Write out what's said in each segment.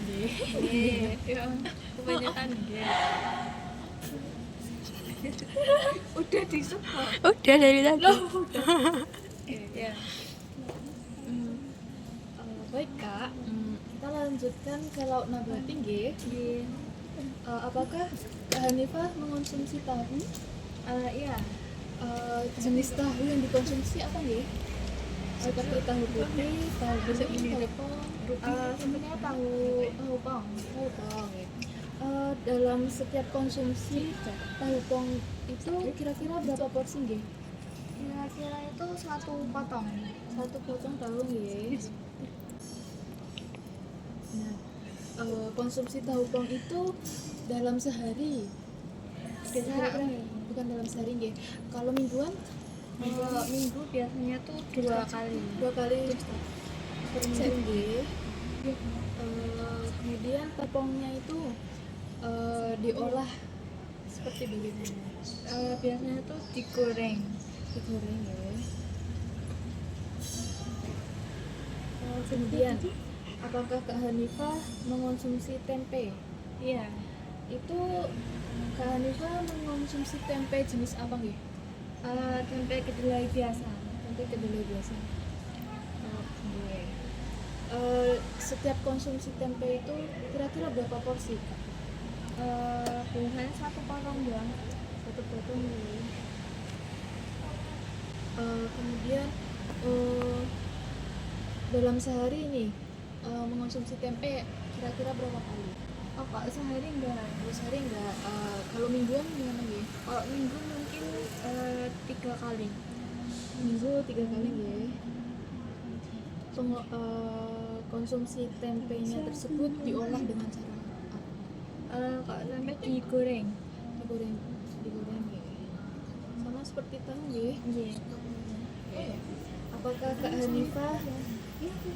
Nggih. Ya, kebanyakan nggih. Udah disebut. Udah dari tadi. Ya. Baik Kak, kita lanjutkan ke lauk nabati nggih. Apakah Kak Hanifah mengonsumsi tahu? Iya. Jenis tahu yang dikonsumsi apa nggih? Seperti tahu putih, tahu bening, tahu pong. Sebenarnya tahu pong. Tahu pong. Dalam setiap konsumsi tahu pong itu kira-kira berapa porsi nggih? Kira-kira itu satu potong. Satu potong tahu nggih. Nah, konsumsi tahu pong itu dalam sehari. Kira-kira bukan dalam sehari nggih. Kalau mingguan? Minggu biasanya tuh 2 kali. 2 kali per minggu nggih. Kemudian tepungnya itu diolah seperti bagaimana? Biasanya tuh digoreng. Digoreng ya. Kemudian apakah Kak Hanifah mengonsumsi tempe? Iya. Itu Kak Hanifah mengonsumsi tempe jenis apa nggih? Tempe kedelai biasa. Tempe kedelai biasa. Oke. Setiap konsumsi tempe itu kira-kira berapa porsi Kak? Biasanya satu potong doang. Satu potong ya. Kemudian dalam sehari ini mengonsumsi tempe kira-kira berapa kali? Kalau sehari enggak. Kalau sehari enggak. Kalau mingguan gimana nggih? Kalau minggu mungkin 3 kali. Minggu 3 kali nggih. Konsumsi tempenya tersebut diolah dengan cara apa? Kalau tempe digoreng. Digoreng nggih. Sama seperti tahu nggih. Iya. Apakah Kak Hanifah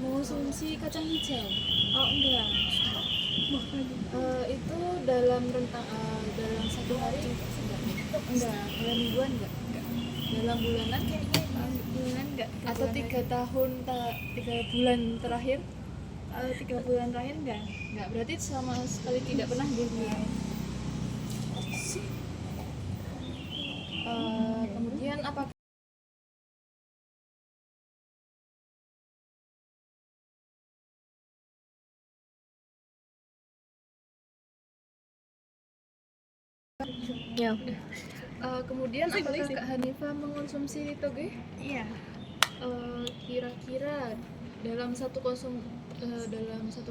mengonsumsi kacang hijau? Enggak. Itu dalam rentang dalam satu hari enggak, dalam mingguan enggak, dalam bulanan Bulan enggak. atau 3 bulan terakhir 3 bulan terakhir enggak. berarti sama sekali tidak pernah gitu ya. Kemudian apakah Ya. kemudian apakah Kak Hanifah mengonsumsi toge? Iya. Kira-kira dalam satu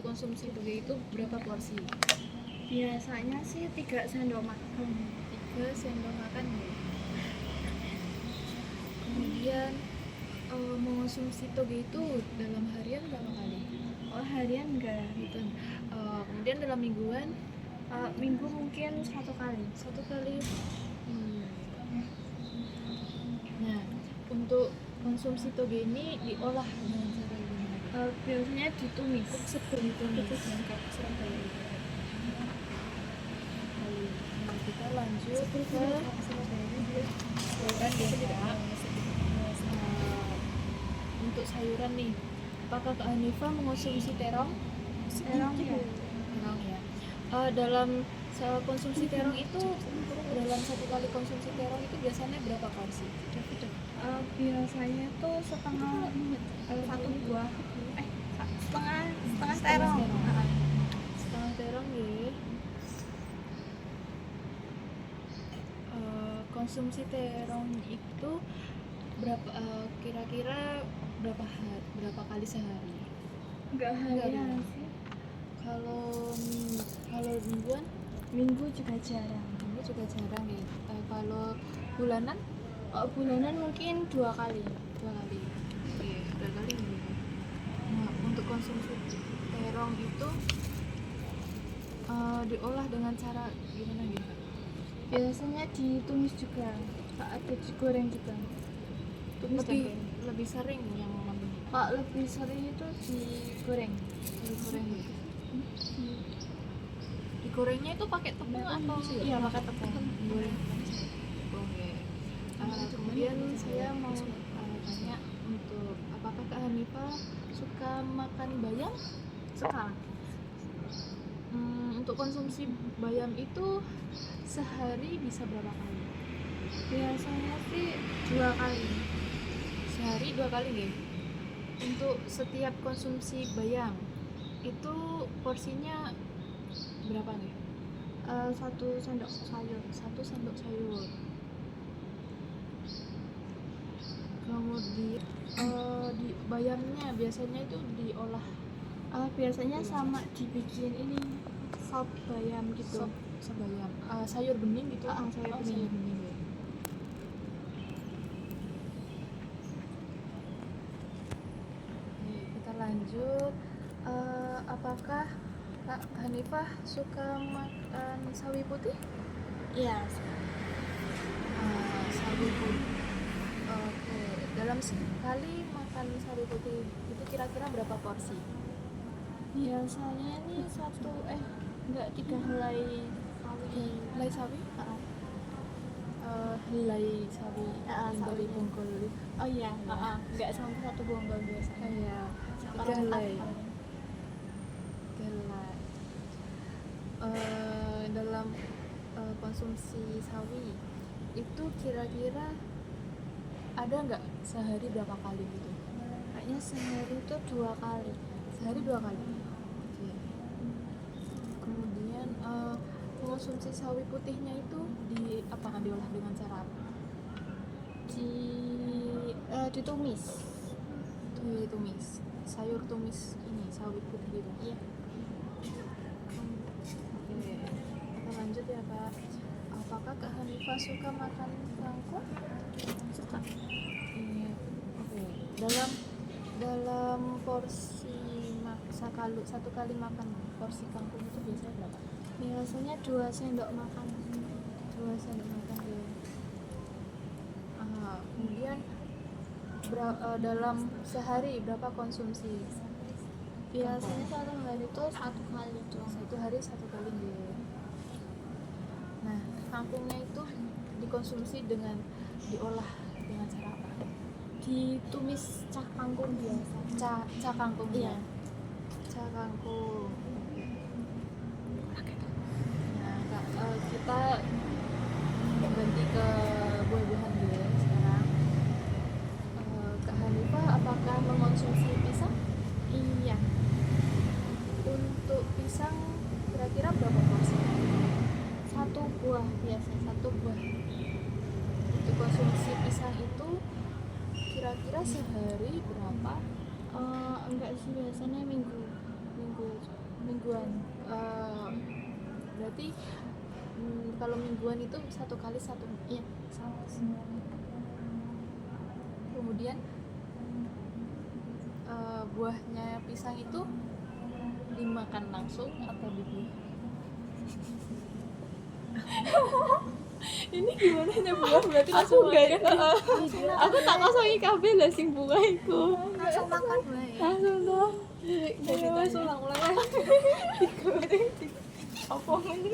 konsumsi toge itu berapa porsi? Biasanya sih 3 sendok makan. 3 sendok makan ya. Kemudian mengonsumsi toge itu dalam harian berapa kali? Harian enggak. Gitu. Kemudian dalam mingguan Minggu mungkin 1 kali. 1 kali. Nah, untuk konsumsi toge ini diolah dengan cara gimana? Biasanya ditumis. Sebelum ditumis kayak Surabaya. Nah, kita lanjut ke sayuran ya. Untuk sayuran nih, apakah Kak Hanifah mengonsumsi terong? Terong ya. Terong ya. Dalam konsumsi terong itu, dalam satu kali konsumsi terong itu biasanya berapa porsi? Biasanya tuh setengah satu buah. Setengah terong. Setengah terong ya. Konsumsi terong itu berapa kira-kira berapa kali sehari? Enggak harian sih. Kalau mingguan? Minggu juga jarang. Minggu juga jarang ya. Kalau bulanan? Bulanan mungkin 2 kali. 2 kali. Oke, 2 kali minggu. Nah, untuk konsumsi terong itu diolah dengan cara gimana gitu? Biasanya ditumis juga. Atau digoreng juga. Tumis Lebih sering yang Pak lebih sering itu digoreng. digoreng gitu. Digorengnya itu pakai tepung atau Iya, pakai tepung. goreng tepung ya. Kemudian saya mau tanya untuk apakah Kak Hanifah suka makan bayam? Suka. Untuk konsumsi bayam itu sehari bisa berapa kali? Biasanya sih 2 kali. Sehari 2 kali nggih. Untuk setiap konsumsi bayam itu porsinya berapa nih? 1 sendok sayur. 1 sendok sayur. Kemudian di bayamnya biasanya itu diolah Biasanya sama dibikin ini sop bayam gitu. sop bayam. Sayur bening gitu. Sayur bening. Sayur bening ya. Oke, kita lanjut. Apakah Kak Hanifah suka makan sawi putih? Iya. Sawi putih. Oke, dalam sekali makan sawi putih itu kira-kira berapa porsi? Biasanya nih 3 helai sawi. Helai sawi? Heeh. Helai sawi yang dari sawi. Bungkul. Oh iya. Enggak sampai 1 bonggol biasanya. Iya, Sekarang 3 helai. 4 kali. Helai. Dalam konsumsi sawi itu kira-kira ada nggak sehari berapa kali gitu? Kayaknya sehari itu 2 kali. Sehari 2 kali. Oke. Kemudian mengonsumsi sawi putihnya itu apakah diolah dengan cara apa? Ditumis. Ditumis. Sayur tumis ini sawi putih gitu. Iya. Oke. Kita lanjut ya, Kak. Apakah Kak Hanifah suka makan kangkung? Suka. Iya. Oke. Dalam porsi satu kali makan porsi kangkung itu biasanya berapa? Biasanya 2 sendok makan. 2 sendok makan ya. Kemudian dalam sehari berapa konsumsi? Biasanya 1 hari itu 1 kali doang. 1 hari 1 kali ya. Nah, kangkungnya itu dikonsumsi dengan diolah dengan cara apa? Ditumis cah kangkung biasa. Ca kangkung Iya. ya. Ca kangkung. Nah, Kak, kita ganti ke buah-buahan dulu ya sekarang. Kak Hanifah apakah mengonsumsi pisang? Iya. Untuk pisang kira-kira berapa porsi? 1 buah biasanya. 1 buah. Untuk konsumsi pisang itu kira-kira sehari berapa? Enggak sih, biasanya Mingguan. Berarti kalau mingguan itu 1 kali 1. Iya. Kemudian buahnya pisang itu dimakan langsung atau dibuah? Ini gimana nya buah berarti langsung makan? Aku tak kosongi kabeh lah sing bunga iku. Langsung makan buah ya. Langsung toh. Jadi wes ulang-ulang lagi. Apa ngene?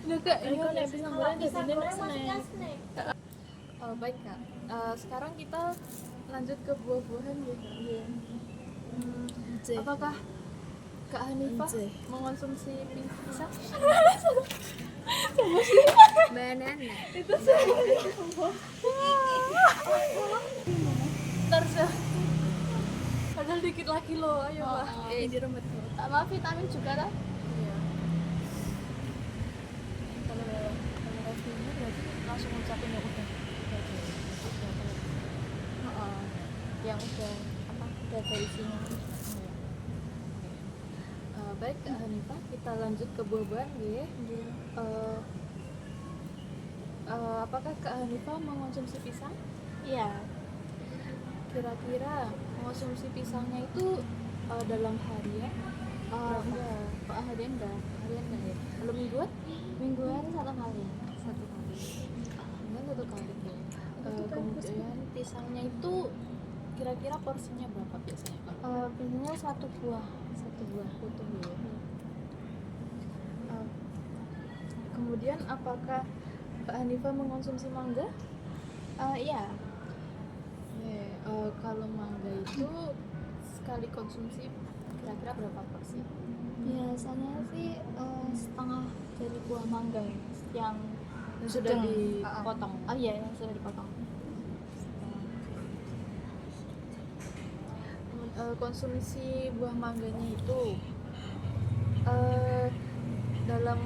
Udah Kak, ini Kalau nek pisang goreng pisang jadinya goreng maksudnya snack. snack. Baik Kak. Sekarang kita lanjut ke buah-buahan ya Kak. Apakah Kak Hanifah mengonsumsi pisang? Banana. Ntar padahal dikit lagi loh, ayo Pak. Di rumput. Sama vitamin juga lah. Iya. Kalau reviewnya berarti langsung ngucapin yang udah. Yang udah ada isinya. Baik Kak Hanifah, kita lanjut ke buah-buahan ya. Apakah Kak Hanifah mengonsumsi pisang? Iya. Kira-kira mengonsumsi pisangnya itu dalam harian? Enggak. Harian enggak ya? Kalau mingguan? Mingguan 1 kali. 1 kali. Mingguan 1 kali ya. Kemudian pisangnya itu kira-kira porsinya berapa biasanya Kak? Biasanya 1 buah. 1 buah utuh ya. Kemudian apakah Kak Hanifah mengonsumsi mangga? Iya. Kalau mangga itu sekali konsumsi kira-kira berapa porsi? Biasanya sih setengah dari buah mangga yang sudah sedang. dipotong. Oh iya, yang sudah dipotong. Konsumsi buah mangganya itu dalam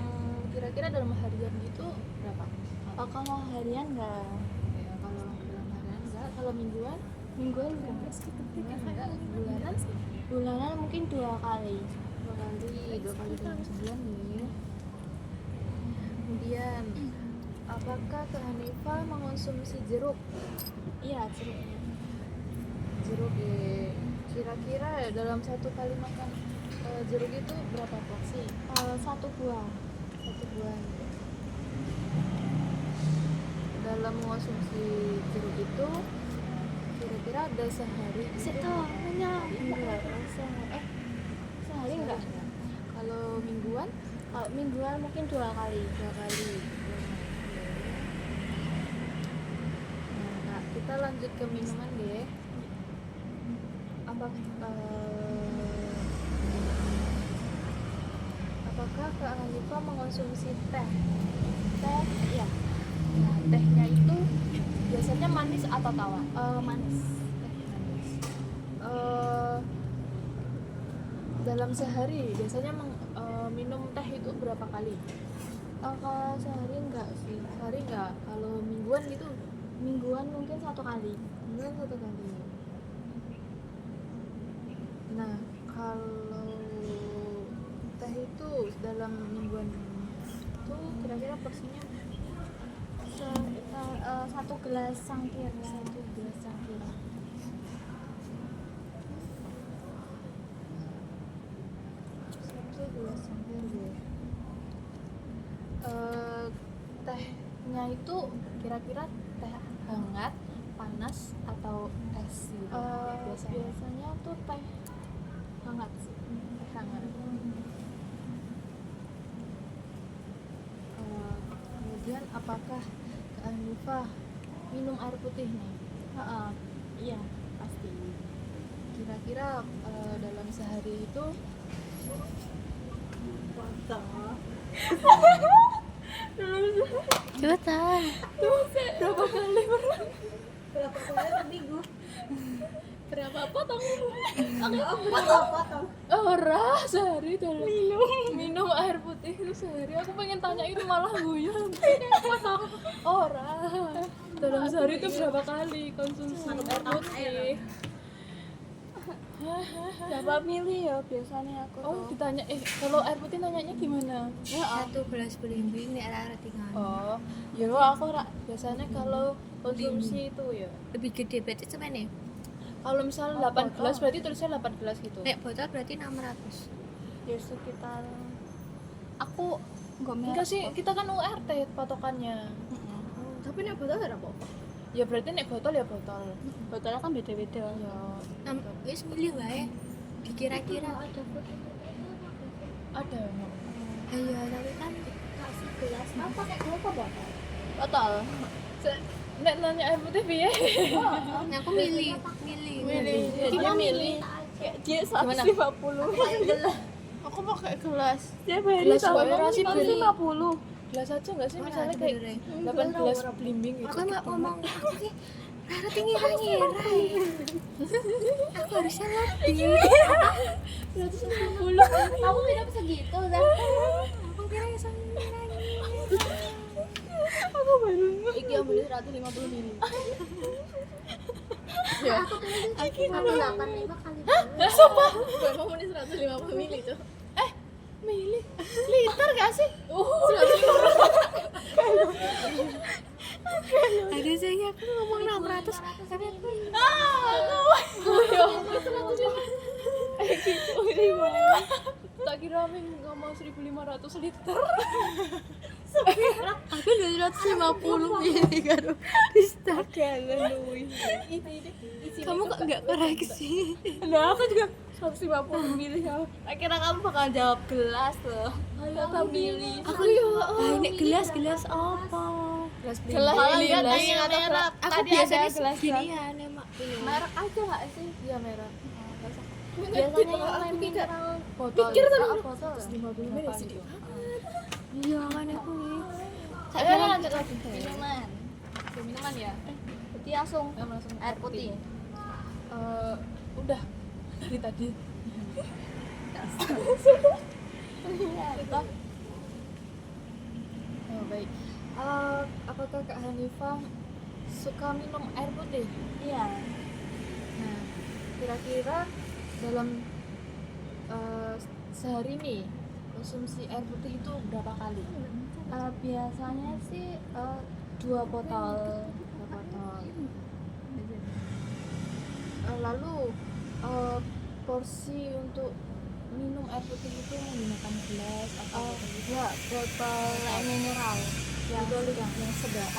kira-kira dalam harian itu berapa? Oh, kalau harian enggak, Ya, kalau dalam harian enggak, kalau mingguan mingguan enggak. enggak, bulanan sih Bulanan mungkin 2 kali. 2 kali dalam sebulan ya. Kemudian apakah Kak Hanifa mengonsumsi jeruk? Iya, jeruknya. Jeruk ya. Kira-kira dalam 1 kali makan jeruk itu berapa porsi? 1 buah. 1 buah. Dalam mengonsumsi jeruk itu kira-kira ada sehari Setahunnya enggak. Sehari enggak. Kalau mingguan Kalau mingguan mungkin 2 kali. 2 kali. Nah, Kak, kita lanjut ke minuman deh. Apakah Kak Hanifa mengonsumsi teh? Teh, iya. Nah, tehnya itu biasanya manis atau tawar? Manis. Teh manis. Dalam sehari biasanya minum teh itu berapa kali? Kalau sehari enggak sih. Sehari enggak? Kalau mingguan gitu? Mingguan mungkin 1 kali. Mingguan 1 kali. Nah, kalau teh itu dalam mingguan itu kira-kira porsinya 1 gelas cangkir. 1 gelas cangkir. Tehnya itu kira-kira teh hangat, panas atau es gitu? Biasanya tuh teh hangat sih. Teh hangat. Kemudian apakah Kak Hanifa minum air putih nih? Iya, pasti. Kira-kira dalam sehari itu Cepetan. berapa kali? Minggu. Berapa potong? Potong. Ora, sehari dalam minum air putih itu sehari. Aku pengen tanya itu malah guyon. Potong. Ora. Dalam sehari itu berapa kali konsumsi air putih? Dapat milih ya biasanya aku. Oh, ditanya kalau air putih nanyanya gimana? 1 gelas belimbing nek arek tinggal. Oh, ya aku biasanya kalau konsumsi itu ya. Lebih gede berarti semene. Kalau misalnya 8 gelas berarti tulisnya 8 gelas gitu. Nek botol berarti 600. Ya sekitar aku Enggak sih, kita kan URT patokannya. Tapi nek botol ora apa-apa. Ya berarti nek botol ya botol. botolnya kan beda-beda. Ya. Wis milih wae. Dikira-kira Ada. ayo tapi kan kasih gelas apa kayak berapa botol? Botol. Nek nanya air putih piye? Nah, aku milih. Milih. Dia milih. Kayak dia 150. Aku pakai gelas. Dia beli Gelas sama wae sih beli. 150. Gelas aja enggak sih Mana misalnya ada kayak benernya? 8 gelas belimbing gitu. Aku nggak ngomong aku sih Rara tinggi ngira aku harusnya lebih 150. aku minum segitu dah aku kira yang sama Aku baru Iki yang beli 150 ml. aku tulis aku 85 kali Sumpah, gue mau nih 150 ml tuh. Mili? Liter gak sih? ada saya aku ngomong 600 tapi aku Tak kira Min ngomong 1.500 liter. aku 250 mili karo Rista kamu kok nggak koreksi Nah, aku juga 150 milih ya. Akhirnya kamu bakal jawab gelas loh. Kata milih. aku ini gelas apa Gelas Malah ini nggak tanya merek. aku Tadi biasanya ada gelas ginian emak Merek aja nggak sih? Iya merah. Biasanya yang main mineral botol. Pikir tadi Botol. 50 menit sih. Iya kan aku nih. Saya lanjut lagi. Minuman. Minuman ya. Berarti langsung Langsung air putih. Udah dari tadi. Kita oh, baik. Apakah Kak Hanifah suka minum air putih? Iya. Nah, kira-kira dalam sehari nih konsumsi air putih itu berapa kali? Biasanya sih 2 botol. 2 botol. Lalu porsi untuk minum air putih itu menggunakan gelas atau botol gitu? Ya, botol air mineral yang Botol yang sedang.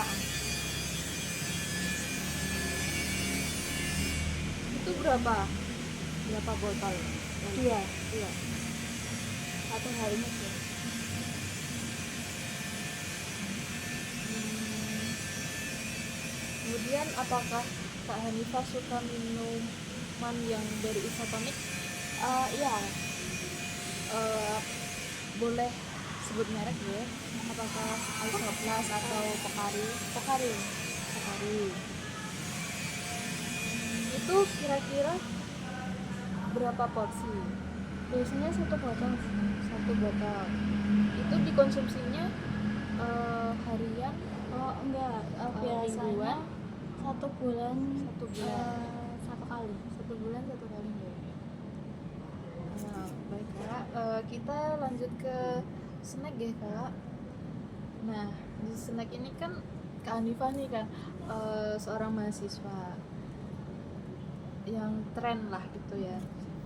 Itu berapa? Berapa botol? 2. Iya. Satu harinya sih. Kemudian apakah Kak Hanifah suka minuman yang dari isotonik? Iya. Boleh sebut merek ya? Apakah Isoplas atau Pocari? Pocari. Itu kira-kira berapa porsi? Biasanya 1 botol. 1 botol. Itu dikonsumsinya harian? Oh, enggak. Biasanya Mingguan? 1 bulan 1 bulan. 1 kali. 1 bulan 1 kali ya. Nah, baik Kak. Kita lanjut ke snack ya Kak. Nah, di snack ini kan Kak Hanifah nih kan seorang mahasiswa yang tren lah gitu ya.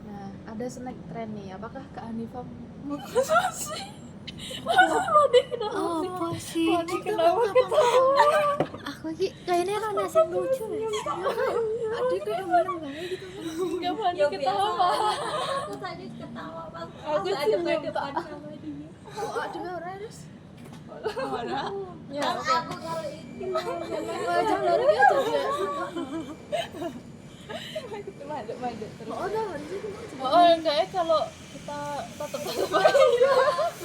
Nah, ada snack tren nih. Apakah Kak Hanifah mau konsumsi? Apa sih? Kenapa ketawa? Aku sih kayaknya rada sing lucu ya. Adik kayak mana gitu. Enggak panik ketawa. Aku tadi ketawa pas Aku senyum tak. sama dia. Oh, ada orang harus. Ya, Aku kalau ini jangan lari aja dia. Maju terus. Oh, udah harus itu. Oh, kayaknya kalau kita tatap aja.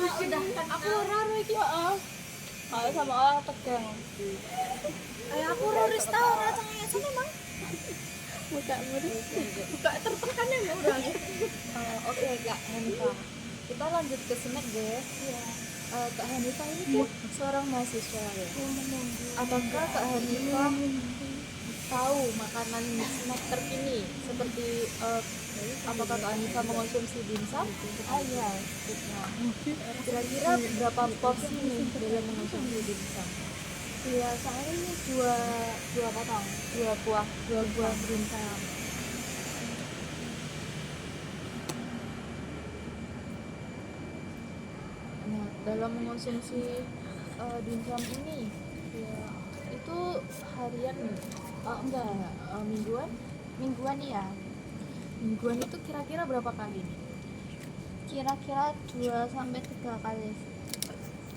udah kan Aku raro iki, heeh. Sama orang tegang. aku Roris tahu rasanya sama Mang. Buka tertekan ya udah. Oke, Kak Hanifah. Kita lanjut ke snack, guys. Iya. Kak Hanifah ini kan seorang mahasiswa ya. Apakah Kak Hanifah tahu makanan snack terkini seperti apakah Kak Hanifah mengonsumsi dimsum? Iya. Kira-kira berapa porsi nih dalam mengonsumsi dimsum? Biasanya ini 2 potong. 2 buah dimsum. Nah, dalam mengonsumsi dimsum ini ya, itu harian nih? Enggak, mingguan? Mingguan ya. Mingguan itu kira-kira berapa kali nih? Kira-kira 2 sampai 3 kali.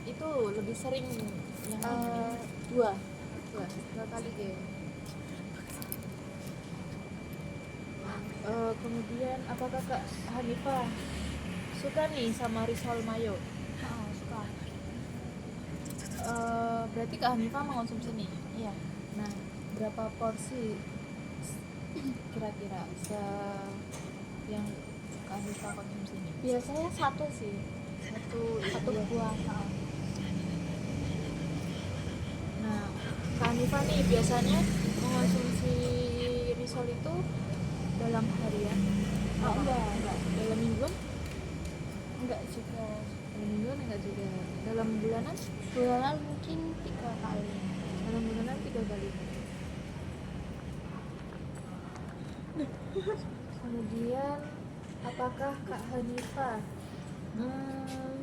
Itu lebih sering yang Dua 2 kali deh. Kemudian apakah Kak Hanifah suka nih sama risol mayo? Suka. Berarti Kak Hanifah mengonsumsi nih. Iya. Nah, berapa porsi kira-kira yang Kak Hanifah konsumsi nih? Biasanya 1 sih. Satu buah. Nah, Kak Hanifah nih biasanya mengonsumsi risol itu dalam harian? Enggak. Dalam mingguan? Enggak juga. Dalam mingguan enggak juga. Dalam bulanan? Bulanan mungkin 3 kali. Dalam bulanan 3 kali. Kemudian apakah Kak Hanifah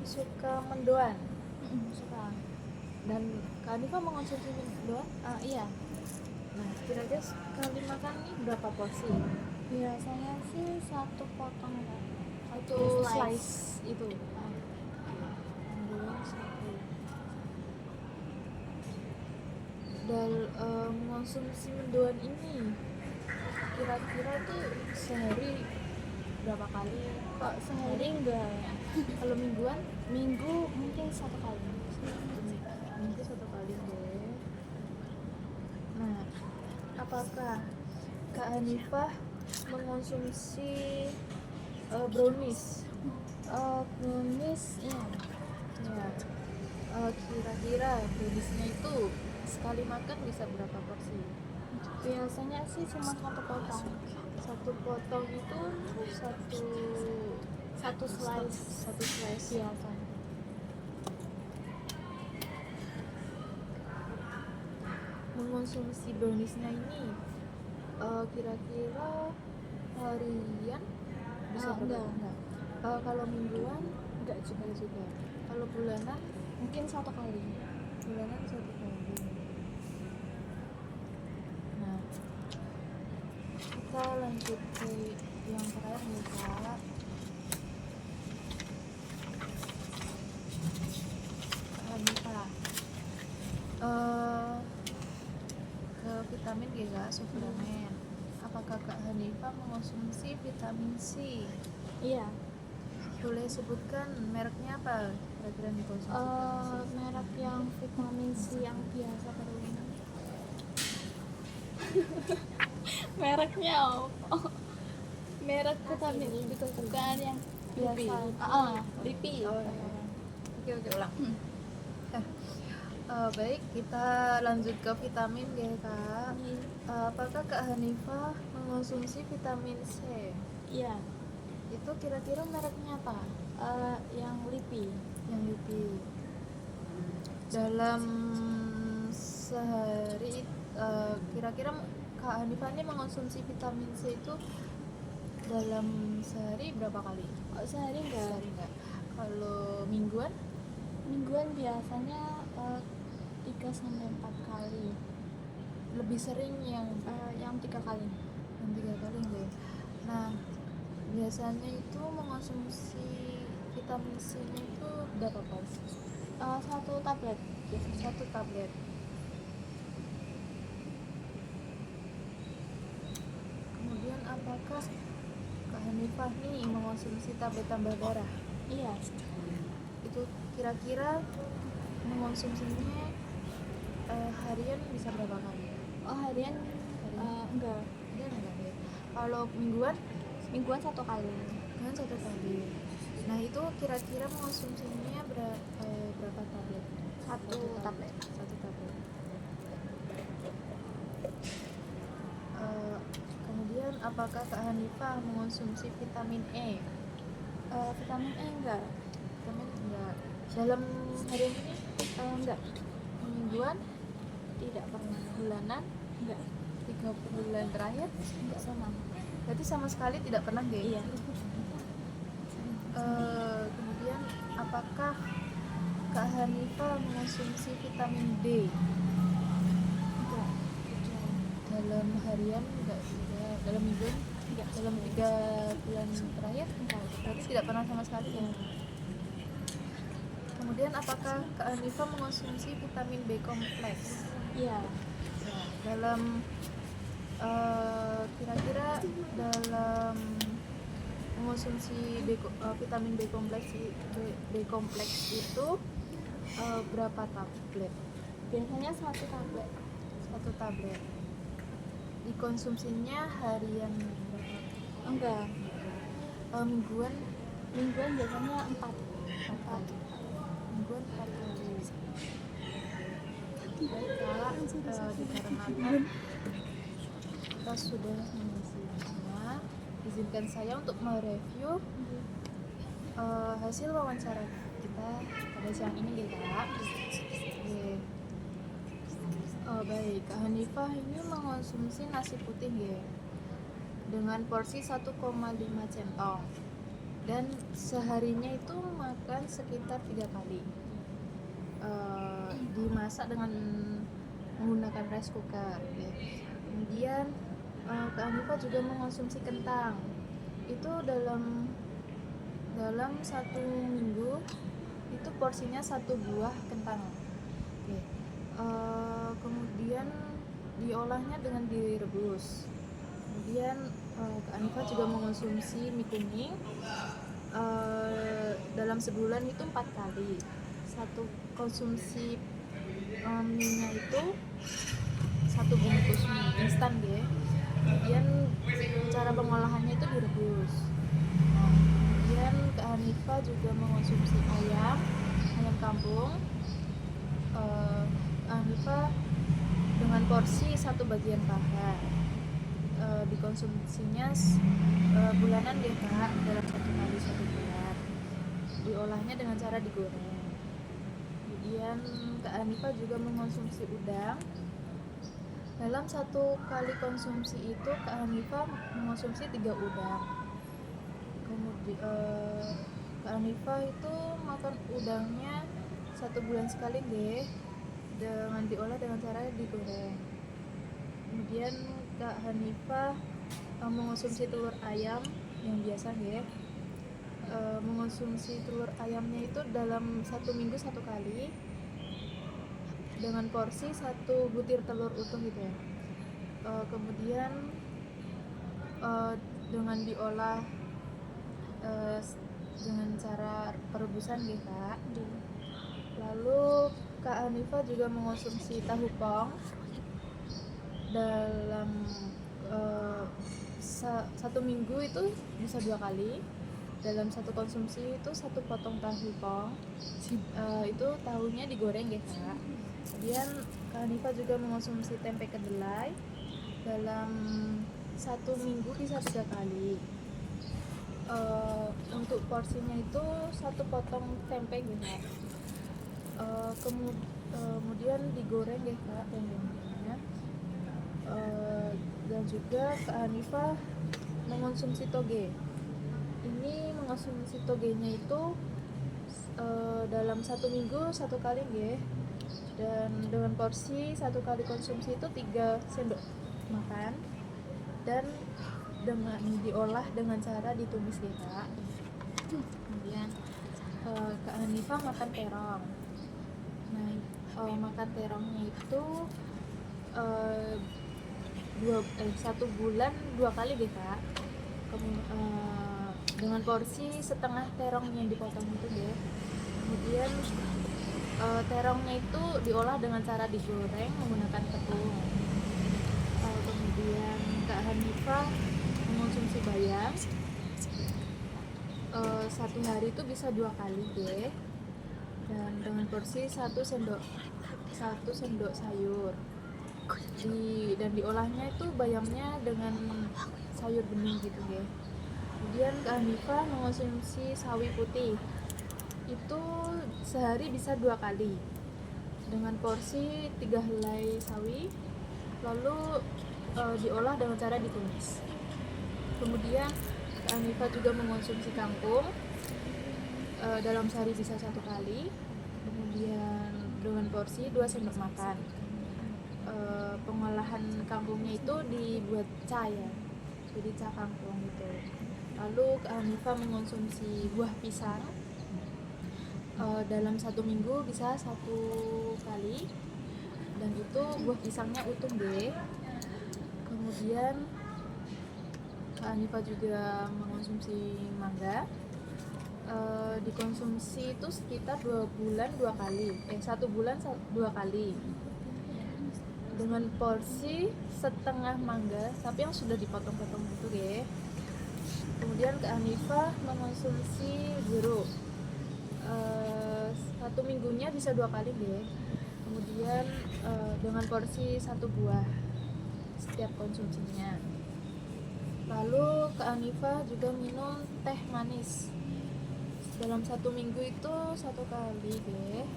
suka mendoan? Suka. Dan Kak Hanifah mengonsumsi mendoan? Iya. Nah, kira-kira sekali makan nih berapa porsi? Biasanya sih 1 potong kan. Satu slice itu. Mendoan 1. Dan mengonsumsi mendoan ini kira-kira tuh sehari berapa kali? Kok sehari enggak? Kalau mingguan? Minggu mungkin 1 kali. Minggu 1 kali deh. Nah, apakah Kak Hanifah mengonsumsi brownies? Brownies ya. Ya. Kira-kira browniesnya itu sekali makan bisa berapa porsi? Biasanya sih cuma 1 potong. 1 potong itu Satu slice satu slice. biasa. Mengonsumsi browniesnya ini kira-kira harian bisa berapa? Enggak. Kalau mingguan Enggak juga. kalau bulanan Mungkin 1 kali. 1 kali. Nah, kita lanjut ke yang terakhir nih Kak. Kak Hanifah, ke vitamin G Kak, suplemen. Apakah Kak Hanifah mengonsumsi vitamin C? Iya. Boleh sebutkan mereknya apa? Kira-kira yang dikonsumsi vitamin C? Merek yang vitamin C yang biasa berwarna. Mereknya apa? Merek vitamin itu bukan yang Lipi. biasa. Lipi. Oh, iya. Oke, ulang. Baik, kita lanjut ke vitamin G Kak. Apakah Kak Hanifah mengonsumsi vitamin C? Iya. Itu kira-kira mereknya apa? Yang Lipi. Yang Lipi. Dalam sehari kira-kira Kak Hanifah ini mengonsumsi vitamin C itu dalam sehari berapa kali? Sehari enggak. Sehari enggak. Kalau mingguan? Mingguan biasanya 3-4 kali. Lebih sering yang Yang 3 kali. 3 kali enggak ya? Nah, biasanya itu mengonsumsi vitamin C-nya itu berapa porsi? 1 tablet. Biasanya. 1 tablet. Kemudian apakah Kak Hanifah nih mengonsumsi tablet tambah darah? Iya. Itu kira-kira mengonsumsinya harian bisa berapa kali? Harian enggak. Harian enggak ya? Kalau mingguan? Mingguan 1 kali. Kan 1 kali. Nah itu kira-kira mengonsumsinya berapa tablet? 1 tablet. 1 tablet. Kemudian apakah Kak Hanifah mengonsumsi vitamin E? Vitamin E enggak. Vitamin enggak. Dalam harian ini Enggak. mingguan, Tidak pernah. bulanan, Enggak. 3 bulan terakhir, Enggak sama. berarti sama sekali tidak pernah G? Iya. Kemudian apakah Kak Hanifah mengonsumsi vitamin D? Enggak. Dalam harian enggak juga, dalam mingguan Enggak. dalam 3 bulan terakhir Enggak. berarti tidak pernah sama sekali ya. Kemudian apakah Kak Hanifah mengonsumsi vitamin B kompleks? Iya. Ya, dalam kira-kira dalam mengonsumsi vitamin B kompleks itu berapa tablet? Biasanya 1 tablet. 1 tablet. Dikonsumsinya harian berapa? Enggak. Mingguan? Mingguan biasanya 4. Mingguan 4 kali. Baik Kak, dikarenakan kita sudah mengisi semua, izinkan saya untuk mereview hasil wawancara kita pada siang ini ya Kak. Baik, Kak Hanifah ini mengonsumsi nasi putih ya dengan porsi 1,5 centong dan seharinya itu makan sekitar 3 kali. Dimasak dengan menggunakan rice cooker ya. Kemudian Kak Hanifah juga mengonsumsi kentang itu dalam 1 minggu itu porsinya 1 buah kentang. Oke. Kemudian diolahnya dengan direbus, kemudian Kak Anifa juga mengonsumsi mie kuning dalam sebulan itu 4 kali. Satu konsumsi mie-nya itu 1 bungkus mie instan ya. Kemudian cara pengolahannya itu direbus. Kemudian Kak Hanifa juga mengonsumsi ayam kampung. Kak Hanifa dengan porsi 1 bagian paha. Dikonsumsinya bulanan deh Kak, dalam 1 kali 1 bulan. Diolahnya dengan cara digoreng. Kemudian Kak Hanifa juga mengonsumsi udang. Dalam 1 kali konsumsi itu Kak Hanifa mengonsumsi 3 udang. Kemudian Kak Hanifa itu makan udangnya 1 bulan sekali deh, dengan diolah dengan cara digoreng. Kemudian Kak Hanifa mengonsumsi telur ayam yang biasa ya. Mengonsumsi telur ayamnya itu dalam 1 minggu 1 kali dengan porsi 1 butir telur utuh gitu ya. Kemudian dengan diolah dengan cara perebusan gitu Kak. Lalu Kak Hanifa juga mengonsumsi tahu pong dalam 1 minggu itu bisa 2 kali. Dalam 1 konsumsi itu 1 potong tahu pong. Itu tahunya digoreng ya Kak. Kemudian Kak Hanifa juga mengonsumsi tempe kedelai dalam 1 minggu bisa 3 kali. Untuk porsinya itu 1 potong tempe gitu. Kemudian digoreng ya Kak tempenya. Dan juga Kak Hanifa mengonsumsi toge. Ini mengonsumsi togenya itu dalam 1 minggu 1 kali ya. Dan dengan porsi 1 kali konsumsi itu 3 sendok makan dan dengan diolah dengan cara ditumis ya Kak. Kemudian Kak Hanifa makan terong. Nah, makan terongnya itu 1 bulan 2 kali deh Kak. Dengan porsi setengah terong yang dipotong itu deh. Kemudian terongnya itu diolah dengan cara digoreng menggunakan tepung. Kemudian Kak Hanifa mengonsumsi bayam 1 hari itu bisa 2 kali deh, dan dengan porsi 1 sendok sayur dan diolahnya itu bayamnya dengan sayur bening gitu deh. Kemudian Kak Hanifa mengonsumsi sawi putih itu sehari bisa 2 kali dengan porsi 3 helai sawi, lalu diolah dengan cara ditumis. Kemudian Kak Hanifa juga mengonsumsi kangkung dalam sehari bisa 1 kali, kemudian dengan porsi 2 sendok makan. Pengolahan kangkungnya itu dibuat ca ya, jadi ca kangkung gitu. Lalu Kak Hanifa mengonsumsi buah pisang dalam 1 minggu bisa 1 kali, dan itu buah pisangnya utuh deh. Kemudian Kak Hanifa juga mengonsumsi mangga, dikonsumsi itu sekitar 2 bulan 2 kali, 1 bulan 2 kali dengan porsi setengah mangga tapi yang sudah dipotong-potong gitu deh. Kemudian Kak Hanifa mengonsumsi jeruk 1 minggunya bisa 2 kali deh. Kemudian dengan porsi 1 buah setiap konsumsinya. Lalu Kak Hanifa juga minum teh manis dalam 1 minggu itu 1 kali deh.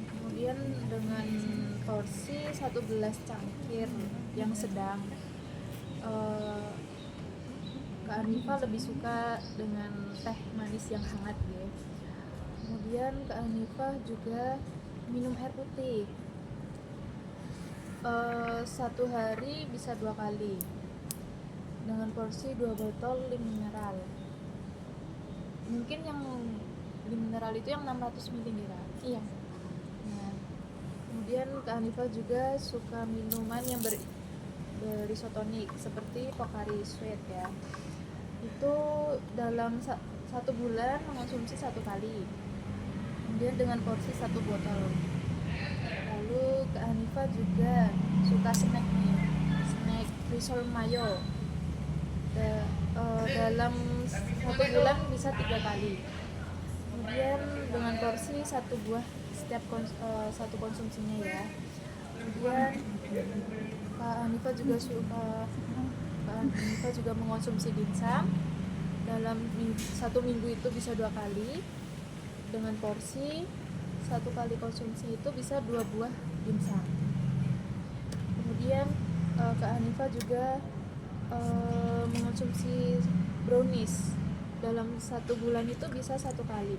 Kemudian dengan porsi 1 gelas cangkir yang sedang. Kak Hanifa lebih suka dengan teh manis yang hangat ya. Kemudian Kak Hanifa juga minum air putih 1 hari bisa 2 kali dengan porsi 2 botol lim mineral. Mungkin yang lim mineral itu yang 600 ml. Iya. Nah, kemudian Kak Hanifa juga suka minuman yang risotonik seperti Pocari Sweat ya. Itu dalam 1 bulan mengonsumsi 1 kali. Kemudian dengan porsi 1 botol. Lalu Kak Hanifah juga suka snack nih, snack risol mayo. Dalam 1 bulan bisa 3 kali. Kemudian dengan porsi 1 buah setiap satu konsumsinya ya. Kemudian Kak Hanifah juga mengonsumsi dimsum. Dalam 1 minggu itu bisa 2 kali. Dengan porsi 1 kali konsumsi itu bisa 2 buah dimsum. Kemudian Kak Hanifah juga mengonsumsi brownies. Dalam 1 bulan itu bisa 1 kali.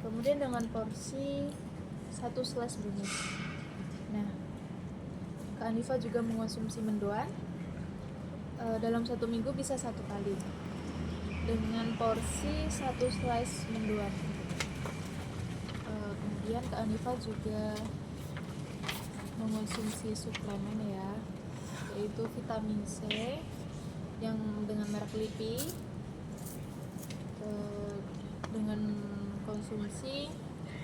Kemudian dengan porsi 1 slice brownies. Nah, Kak Hanifah juga mengonsumsi mendoan. Dalam 1 minggu bisa 1 kali dengan porsi 1 slice mendoan. Kemudian Kak Hanifah juga mengonsumsi suplemen ya, yaitu vitamin C yang dengan merek LIPI, dengan konsumsi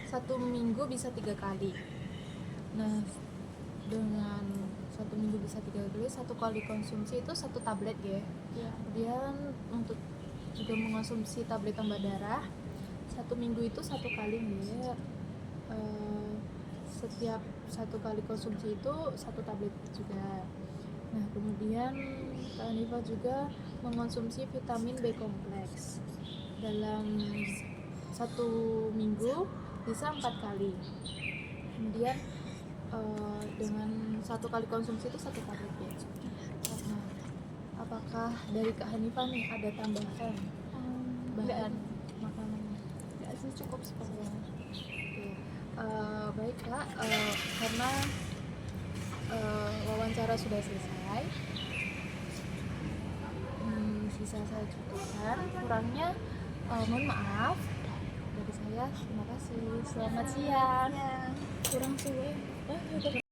1 minggu bisa 3 kali. Nah, dengan 1 minggu bisa 3 kali, 1 kali konsumsi itu 1 tablet ya. Kemudian untuk juga mengonsumsi tablet tambah darah 1 minggu itu 1 kali ya. Setiap 1 kali konsumsi itu 1 tablet juga. Nah, kemudian Kak Hanifah juga mengonsumsi vitamin B kompleks dalam 1 minggu bisa 4 kali. Kemudian dengan 1 kali konsumsi itu 1 tablet ya. Nah, apakah dari Kak Hanifah nih ada tambahan bahan makanan? Nggak sih, cukup seperti itu. Baik Kak, karena wawancara sudah selesai, sisa saya cukupkan, kurangnya mohon maaf dari saya. Terima kasih, selamat siang. Ya. Kurang suwe.